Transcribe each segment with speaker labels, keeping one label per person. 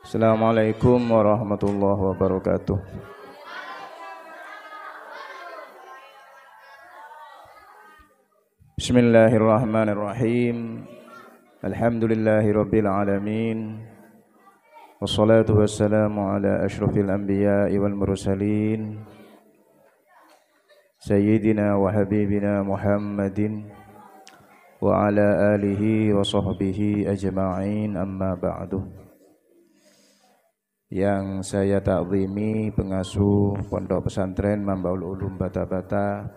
Speaker 1: Assalamualaikum warahmatullahi wabarakatuh. Bismillahirrahmanirrahim. Alhamdulillahirabbil alamin. Wassalatu wassalamu ala asyrafil anbiya'i wal mursalin. Sayyidina wa habibina Muhammadin wa ala alihi wa sahbihi ajma'in, amma ba'du. Yang saya takzimi pengasuh Pondok Pesantren Mambaul Ulum Bata-Bata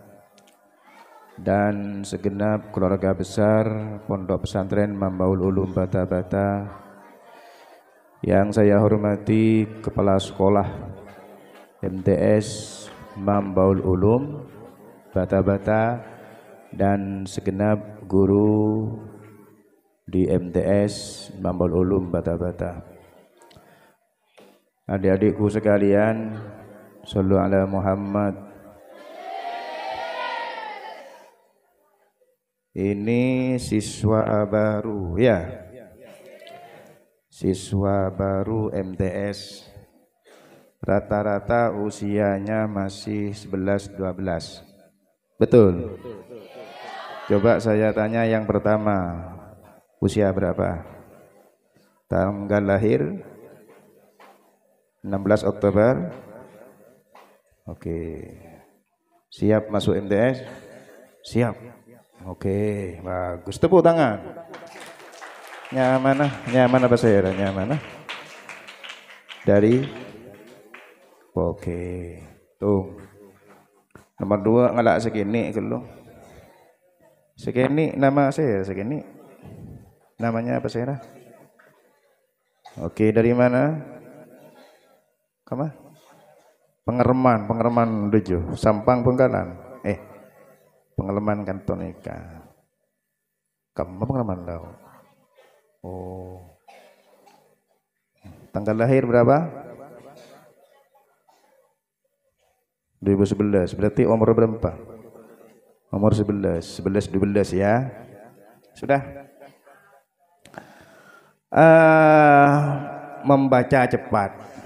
Speaker 1: dan segenap keluarga besar Pondok Pesantren Mambaul Ulum Bata-Bata, yang saya hormati Kepala Sekolah MTS Mambaul Ulum Bata-Bata dan segenap guru di MTS Mambaul Ulum Bata-Bata. Adik-adikku sekalian, shollu ala Muhammad. Ini siswa baru ya, siswa baru MTS, rata-rata usianya masih 11-12. Betul? Coba saya tanya yang pertama, usia berapa? Tanggal lahir 16 Oktober. Oke. Siap masuk MTS? Siap. Oke, bagus. Tepuk tangan. Nyamanah, nyaman apa saya? Nyamanah. Dari oke. Tuh. Nomor 2 ngalak segini kalau. Segini nama saya, segini. Namanya apa saya? Oke, dari mana? Kama? Pengereman 7, Sampang Bengkalan. Pengeleman Kanton Eka. Kamu pengereman tau? Oh. Tanggal lahir berapa? 2011. Berarti umur berapa? Umur 11, 12 ya. Sudah. Membaca cepat.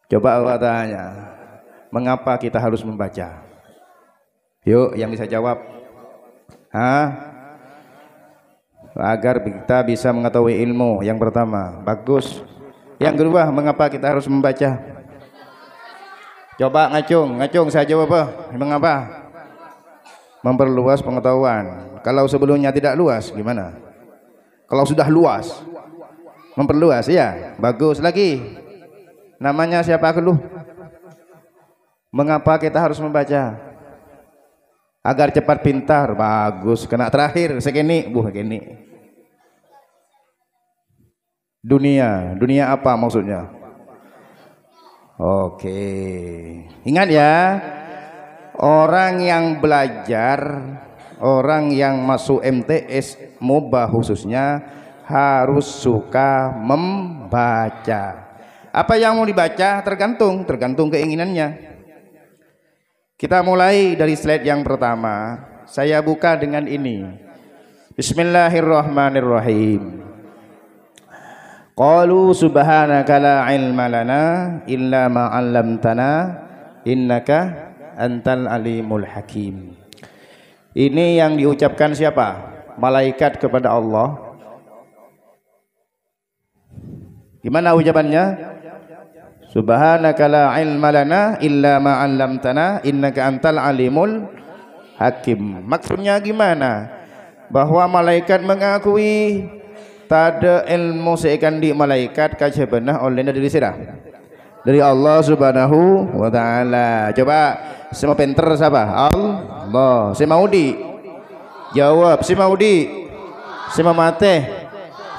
Speaker 1: Coba Allah tanya, mengapa kita harus membaca? Yuk, yang bisa jawab. Agar kita bisa mengetahui ilmu. Yang pertama, bagus. Yang kedua, mengapa kita harus membaca? Coba ngacung saya jawab apa? Mengapa? Memperluas pengetahuan. Kalau sebelumnya tidak luas, gimana? Kalau sudah luas, memperluas, ya, bagus lagi. Namanya siapa dulu? Mengapa kita harus membaca? Agar cepat pintar, bagus. Kena terakhir segini, gini. Dunia apa maksudnya? Oke. Ingat ya, orang yang belajar, orang yang masuk MTS MOBA khususnya harus suka membaca. Apa yang mau dibaca tergantung keinginannya. Kita mulai dari slide yang pertama. Saya buka dengan ini. Bismillahirrahmanirrahim. Qalu subhanaka la ilma lana illa ma 'allamtana innaka antal alimul hakim. Ini yang diucapkan siapa? Malaikat kepada Allah. Gimana ucapannya? Subhanaka la ilma lana illa ma 'allamtana innaka antal alimul hakim. Maksudnya gimana? Bahwa malaikat mengakui tak ada ilmu seakan di malaikat kajebenah oleh dari sirah dari Allah Subhanahu wa taala. Coba semua pinter siapa? Allah. Si Maudi jawab, si Maudi, si Mamate,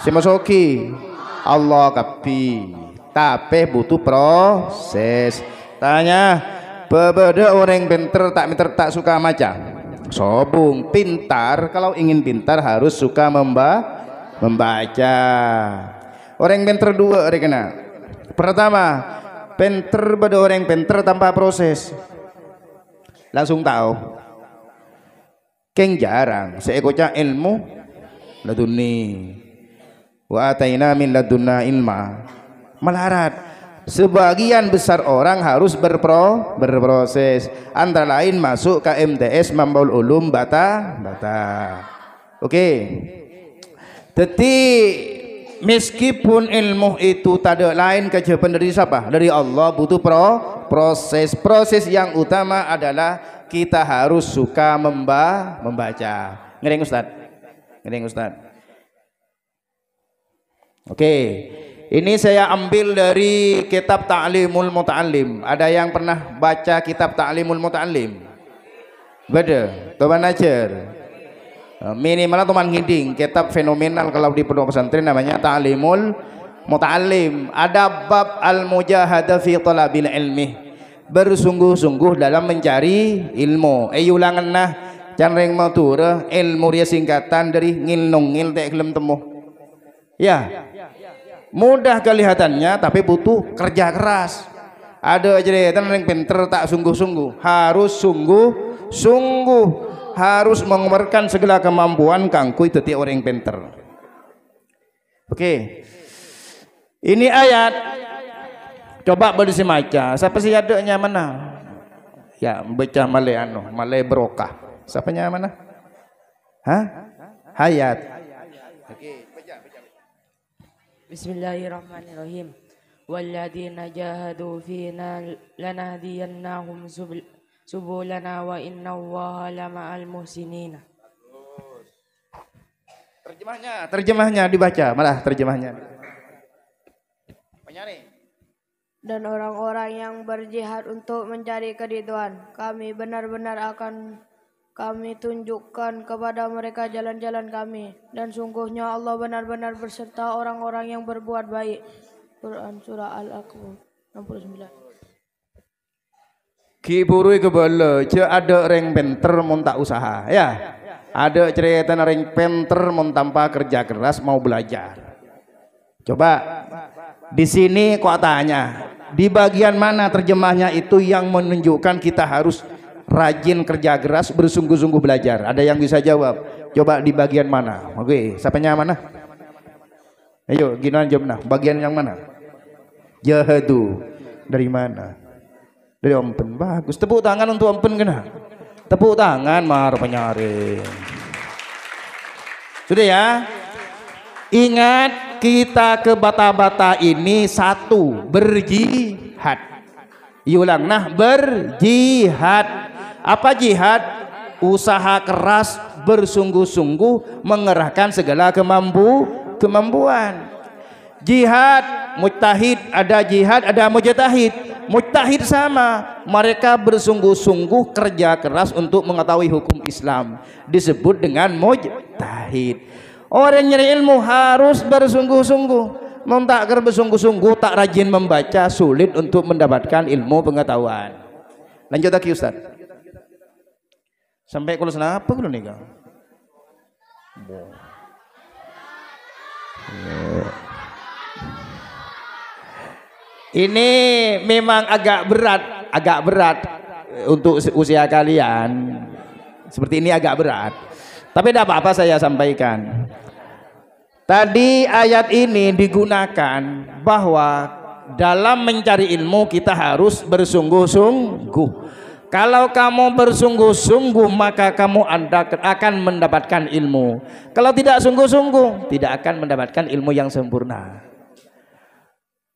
Speaker 1: si Masoki. Allah kapi. Tapi butuh proses. Tanya, bebeda orang pinter tak suka maca. Sobung pintar, kalau ingin pintar harus suka membaca. Orang pinter dua orang kena. Pertama, pinter pada orang pinter tanpa proses. Langsung tahu. Keng jarang. Seekocah ilmu laduni. Wa ataina min ladunna ilma. melarat. Sebagian besar orang harus berproses, antara lain masuk ke MTS Mambaul Ulum Bata. Oke. Jadi meskipun ilmu itu tak ada lain kecuali dari siapa? Dari Allah, butuh proses. Proses yang utama adalah kita harus suka membaca. Ngereng Ustaz? Oke. Ini saya ambil dari kitab Ta'limul Muta'allim. Ada yang pernah baca kitab Ta'limul Muta'allim? Beda, Tuan ajar. Minimal teman ngiding, kitab fenomenal kalau di pondok pesantren namanya Ta'limul Muta'allim. Ada bab al-mujahadah fi talabil ilmi, bersungguh-sungguh dalam mencari ilmu. Ulangan nah canreng matur ilmu dia singkatan dari ngil tak gelem temu. Ya. Mudah kelihatannya tapi butuh kerja keras. Ada cerita yang pinter tak sungguh-sungguh, harus sungguh-sungguh, harus mengeluarkan segala kemampuan kangkui teti orang pinter. Oke. Ini ayat. Coba berisi maca. Siapa sih adanya mana? Ya, baca Malay berokah. Siapanya mana? Hah? Hayat. Oke.
Speaker 2: Bismillahirrahmanirrahim. Walladzina jahadu fina lanahdiyannahum subulana wa innallaha lama'al muhsinin.
Speaker 1: Terjemahnya dibaca, malah terjemahnya.
Speaker 3: Dan orang-orang yang berjihad untuk mencari keridhaan, kami benar-benar akan kami tunjukkan kepada mereka jalan-jalan kami, dan sungguhnya Allah benar-benar berserta orang-orang yang berbuat baik. Quran surah Al-Aqaf 69.
Speaker 1: Ki burui kebala, ce ada orang pinter mau tak usaha, ya. Ada cerita orang pinter mau tanpa kerja keras mau belajar. Coba di sini kok tanya, di bagian mana terjemahnya itu yang menunjukkan kita harus rajin kerja keras, bersungguh-sungguh belajar? Ada yang bisa jawab? Coba di bagian mana? Oke, siapanya mana? Ayo, gimana jawabnya? Bagian yang mana? Jahadu. Dari mana? Dari Ompen. Bagus. Tepuk tangan untuk Ompen kena. Tepuk tangan mar penyaring. Sudah ya? Ingat, kita ke bata-bata ini satu, berjihad. Ulang, nah berjihad. Apa jihad? Usaha keras, bersungguh-sungguh mengerahkan segala kemampuan. Jihad, mujtahid, ada jihad, ada mujtahid. Mujtahid sama, mereka bersungguh-sungguh kerja keras untuk mengetahui hukum Islam, disebut dengan mujtahid. Orang nyari ilmu harus bersungguh-sungguh. Tak bersungguh-sungguh, tak rajin membaca, sulit untuk mendapatkan ilmu pengetahuan. Lanjut lagi Ustaz. Sampai kalau sana apa dulu nih Kang? Ini memang agak berat untuk usia kalian. Seperti ini agak berat. Tapi tidak apa-apa saya sampaikan. Tadi ayat ini digunakan bahwa dalam mencari ilmu kita harus bersungguh-sungguh. Kalau kamu bersungguh-sungguh maka kamu akan mendapatkan ilmu. Kalau tidak sungguh-sungguh tidak akan mendapatkan ilmu yang sempurna.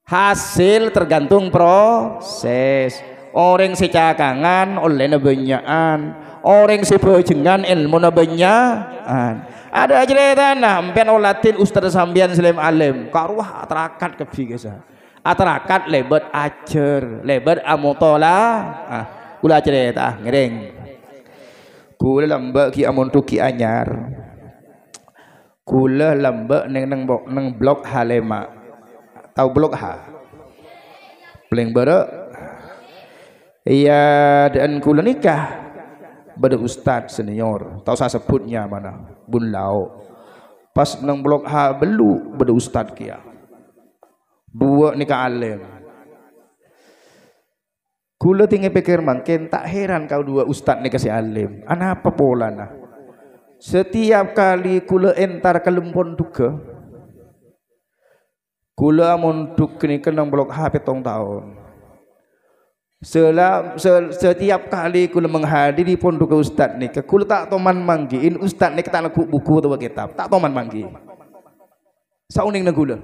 Speaker 1: Hasil tergantung proses. Orang secakangan oleh nabenyaan, orang sebejengan ilmu nabenyaan. Ada cerita nah ampian olatin ustaz sambian selim alim karuah atarakat kebi gesa. Atarakat lebat acer, lebat amutola. Kula cerita ngereng. Kula lambak ki amun tuki anyar. Kula lambak neng blok Halema. Tahu blok H? Paling berek. Iya dan kula nikah pada ustaz senior. Tahu saya sebutnya mana? Bun Lau. Pas nang blok H belu pada ustaz kia. Dua nikah alim. Kula tinggi pikir makin tak heran kau dua ustaz nikah si alim. Apa pola nah? Setiap kali kula entar ke lempon duka, Kula mondok kini kenang blok HP tong tahun. Setiap kali kula menghadiri pondok ustad nih, kula tak toman manggiin ustad nih tak laku buku atau kitab, tak toman manggi. Sauning negula.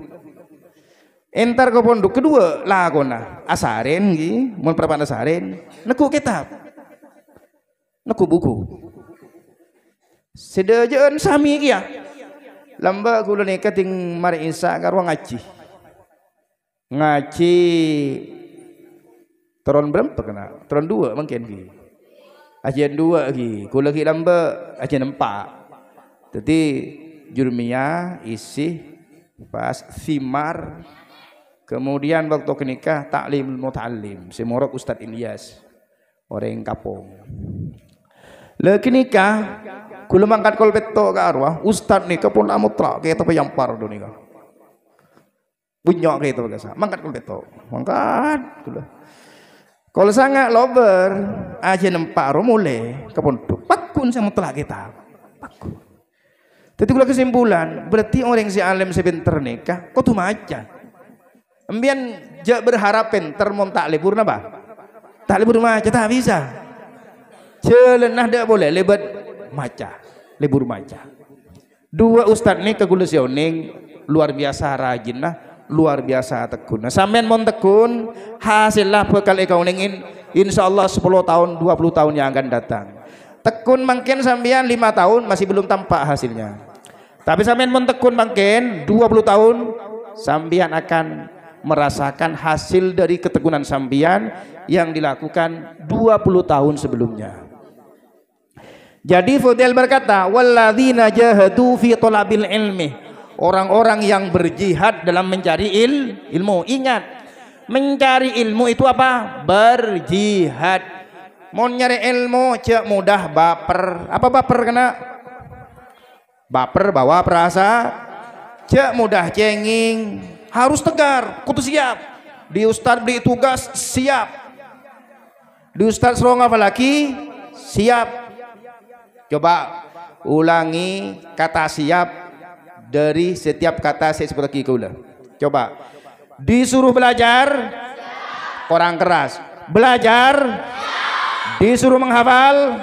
Speaker 1: Entar ke pondok kedua lah kona asaren gi, mun perpan asaren, neku kitab, neku buku. Sedajaan sami kia, lamba kula nih kating mari insya karwa ngaji Teron berapa kena? Teron 2 mungkin ki. Ajian 2 ki. Kula ki lamba ajian 4. Jadi jurmiyah isi pas thimar. Kemudian waktu kenikah taklim muta'allim. Semorok Ustadz Ilyas. Orang kapong. Lagi nikah kula mangkat kolpet to ka arwah Ustadz nikah pun amutra kayak tapi yang par do nikah. Punya kayak itu biasa. Mangkat kolpet to. Mangkat kula. Kalau sangat lover aja nemparo mulai ke pondok pakun sama telah kita pakun. Jadi kalau kesimpulan berarti orang si alim sebentar nikah kok tuh maca embian jak berharap pinter mau tak libur napa tak libur maca tak bisa celenah dak boleh lebat maca libur maca 2 ustad nih kegula sioning luar biasa rajin lah luar biasa tekun. Nah, sampean mon tekun, hasillah bakal kau ningin insyaallah 10 tahun, 20 tahun yang akan datang. Tekun mungkin sampean 5 tahun masih belum tampak hasilnya. Tapi sampean mon tekun mungkin 20 tahun sampean akan merasakan hasil dari ketekunan sampean yang dilakukan 20 tahun sebelumnya. Jadi Fudel berkata, "Walladzina jahadu fi thalabil ilmi." Orang-orang yang berjihad dalam mencari ilmu. Ingat, mencari ilmu itu apa? Berjihad. Mau nyari ilmu cek mudah baper. Apa baper kena? Baper bawa perasa. Cek mudah cenging. Harus tegar, kudu siap. Di ustad beli tugas siap. Di ustad serong apa lagi? Siap. Coba ulangi kata siap dari setiap kata saya seperti kula. Coba disuruh belajar orang keras, belajar disuruh menghafal,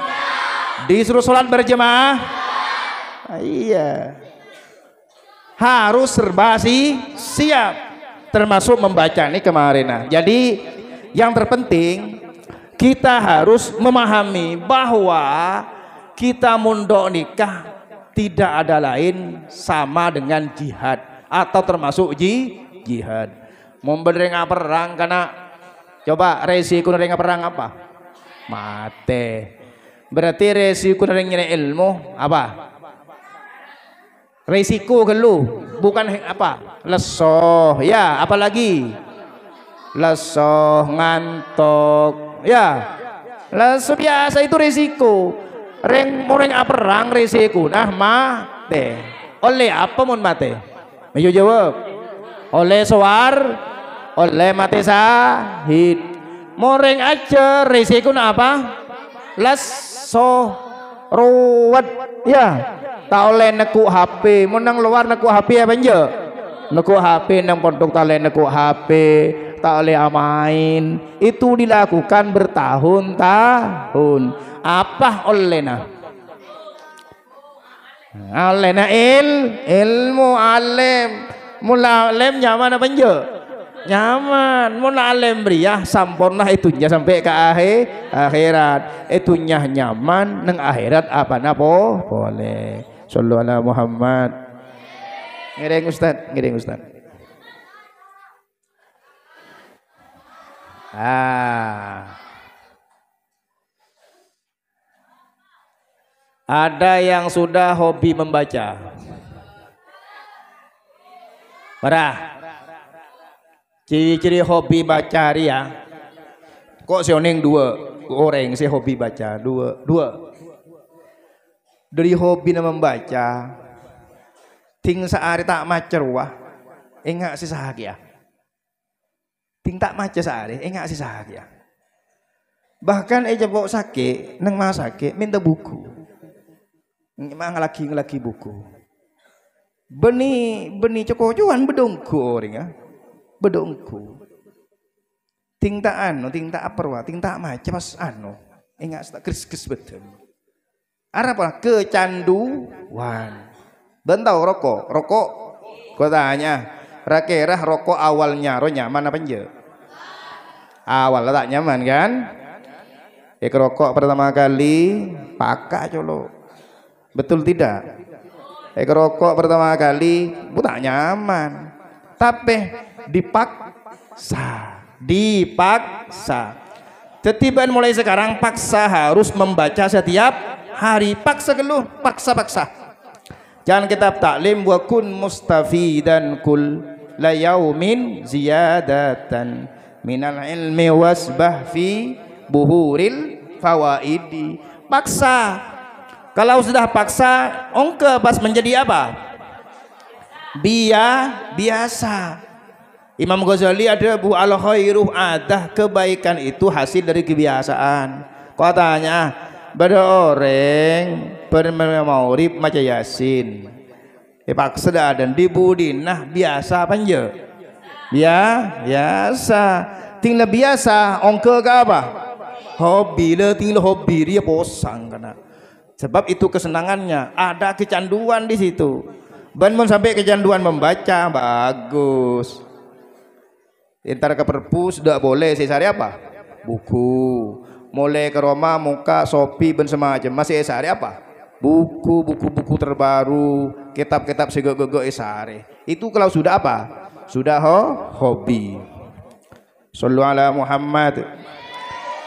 Speaker 1: disuruh sholat berjemaah, iya harus serba siap, termasuk membaca nih kemarin. Nah, jadi yang terpenting kita harus memahami bahwa kita mondok nikah tidak ada lain sama dengan jihad atau termasuk jihad. Mau berengah perang karena coba resiko nerengah perang apa? Mate. Berarti resiko nerengah ilmu apa? Resiko gelu bukan apa? Lesoh. Ya, apalagi? Lesoh, ngantuk. Ya. Lesoh biasa itu resiko. Moreng perang resiko nah mate. Oleh apa mun mate? Ayo jawab. Oleh soar, oleh mate sahid. Moreng aja resiko nah apa? Leso ruwet ya. Tak oleh neku HP, menang luar neku HP apa aja? Neku HP nang pondok tak oleh neku HP, tak oleh main. Itu dilakukan bertahun-tahun. Apa olehna? Olehna ilmu alim. Mula alim nyaman apa enggak? Nyaman. Mula alim beriah sampurna itunya sampai ke akhirat. Itunya nyaman nang akhirat apa napo boleh. Sallu ala Muhammad. Ngiring Ustaz, ngiring Ustaz. Ada yang sudah hobi membaca. Parah. Ciri-ciri hobi baca ya. Kok sioning 2 orang sih hobi baca, dua. Dari hobi na membaca, ting sehari tak maca ruah, enggak sih sahagia. Ting tak maca sehari, enggak sih sahagia. Bahkan eja bawa sakit, neng mah sakit, minta buku. Emang ngelaki buku. Beni cokocuan bedongku orang ya. Bedongku. Ting tak anu, ting tak apa, ting tak macam mas anu. Ingat tak kris betul. Apa? Kecanduan. Bentau rokok. Kau tanya, rakerah rokok awalnya ro nyaman apa enggak? Awal tak nyaman kan? Rokok pertama kali pakai colo. Betul tidak? Rokok pertama kali tak nyaman. Tapi dipaksa. Tetiban mulai sekarang paksa harus membaca setiap hari. Paksa geluh, paksa. Jangan kitab taklim wa kun mustafidan kul la yaumin ziyadatan minal ilmi wasbah fi buhuril fawaidi. Paksa. Kalau sudah paksa, ongke pas menjadi apa? Biasa. Imam Ghazali ada bu al khairu adah, kebaikan itu hasil dari kebiasaan. Katanya pada orang bermaurib maca yasin. Paksa dan dibudinah biasa apa enggak? Biasa. Tinggal biasa ongke ke apa? Hobi le, tinggal hobi dia bosan karena. Sebab itu kesenangannya, ada kecanduan di situ. Ban sampai kecanduan membaca bagus. Entar ke perpus tidak boleh sehari apa? Buku. Mulai ke Roma muka Shopee ben semacam masih sehari apa? Buku terbaru, kitab-kitab segego sehari. Itu kalau sudah apa? Sudah hobi. Shallu ala Muhammad.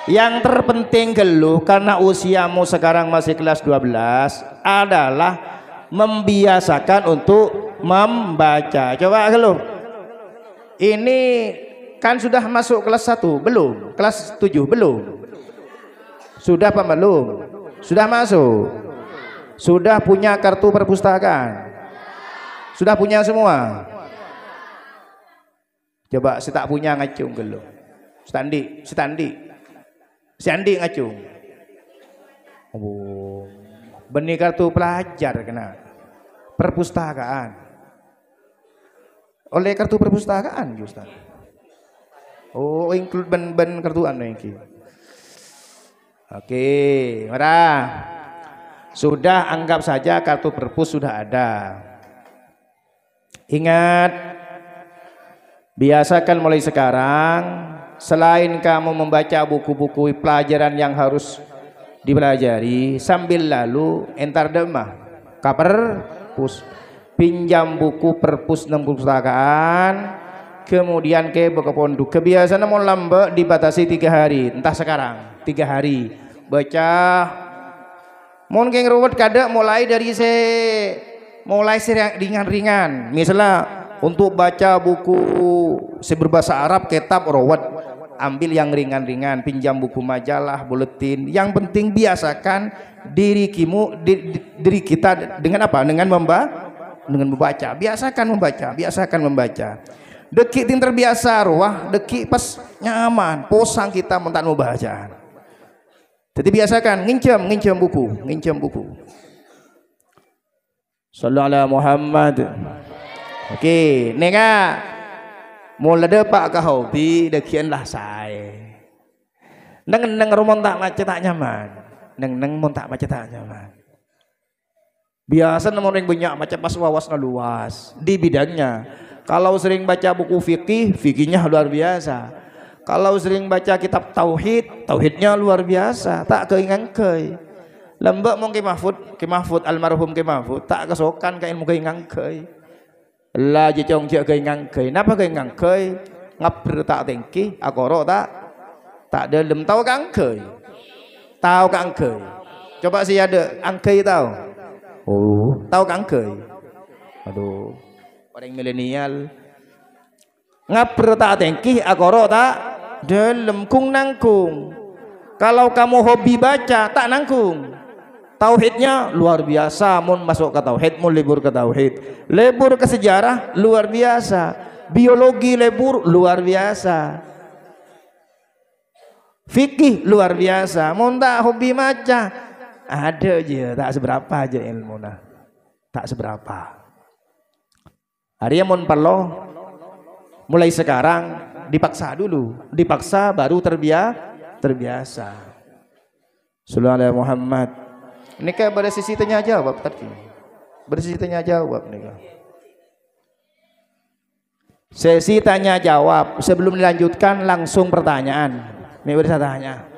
Speaker 1: Yang terpenting geluh karena usiamu sekarang masih kelas 12 adalah membiasakan untuk membaca. Coba geluh. Ini kan sudah masuk kelas 1 belum? Kelas 7 belum? Sudah apa belum? Sudah masuk. Sudah punya kartu perpustakaan. Sudah punya semua. Coba si tak punya ngacung geluh. Sandi ngacung. Oh, benih kartu pelajar kena perpustakaan. Oleh kartu perpustakaan Ustaz. Oh, include ben kartu anu iki. Oke, marah. Sudah anggap saja kartu perpus sudah ada. Ingat, biasakan mulai sekarang. Selain kamu membaca buku-buku pelajaran yang harus dipelajari, sambil lalu entar demah kaper pus pinjam buku perpus nang perpustakaan, kemudian ke pondok. Kebiasaan mau lambat dibatasi 3 hari, entah sekarang 3 hari baca. Mungkin ruwet kada mulai dari ringan-ringan. Misalnya untuk baca buku berbahasa Arab kitab rawat, ambil yang ringan-ringan, pinjam buku majalah, buletin. Yang penting biasakan diri kita dengan apa? Dengan membaca. Biasakan membaca. Dekik ting terbiasa ruah, dekik pas nyaman, posang kita mentan membaca. Jadi biasakan ngincam buku. Sallallahu alaihi Muhammad. Oke, nega mula depak ke hobi dekian lah saya. Neng rumon tak macet tak nyaman. Neng mon tak macet tak nyaman. Biasa nomor yang banyak macam pas wawas luas di bidangnya. Kalau sering baca buku fikihnya luar biasa. Kalau sering baca kitab tauhidnya luar biasa. Tak keingangkei. Lembek mong Ki Mahfud almarhum Ki Mahfud tak kesokan ka ilmu keingangkei. La jecong je keingangkei. Napa keingangkei? Ngapr tak tengki, akoro tak dalam tahu kangkei. Tahu kangkei. Coba sih ada angkei tahu. Oh, tahu kangkei. Aduh, orang milenial. Ngapr tak tengki, akoro tak dalam kung nangkung. Kalau kamu hobi baca tak nangkung. Tauhidnya luar biasa, mun masuk ke tauhid, mun libur ke tauhid, libur ke sejarah luar biasa, biologi libur luar biasa, fikih luar biasa. Mun tak hobi maca ada aja, tak seberapa aja ilmu nah, tak seberapa. Hari mun perlu mulai sekarang dipaksa dulu, dipaksa baru terbiasa. Sallallahu alaihi Muhammad. Ini kan pada sisi tanya jawab tadi. Pada sisi tanya jawab nih. Sesi tanya jawab sebelum dilanjutkan langsung pertanyaan. Ini bisa tanya.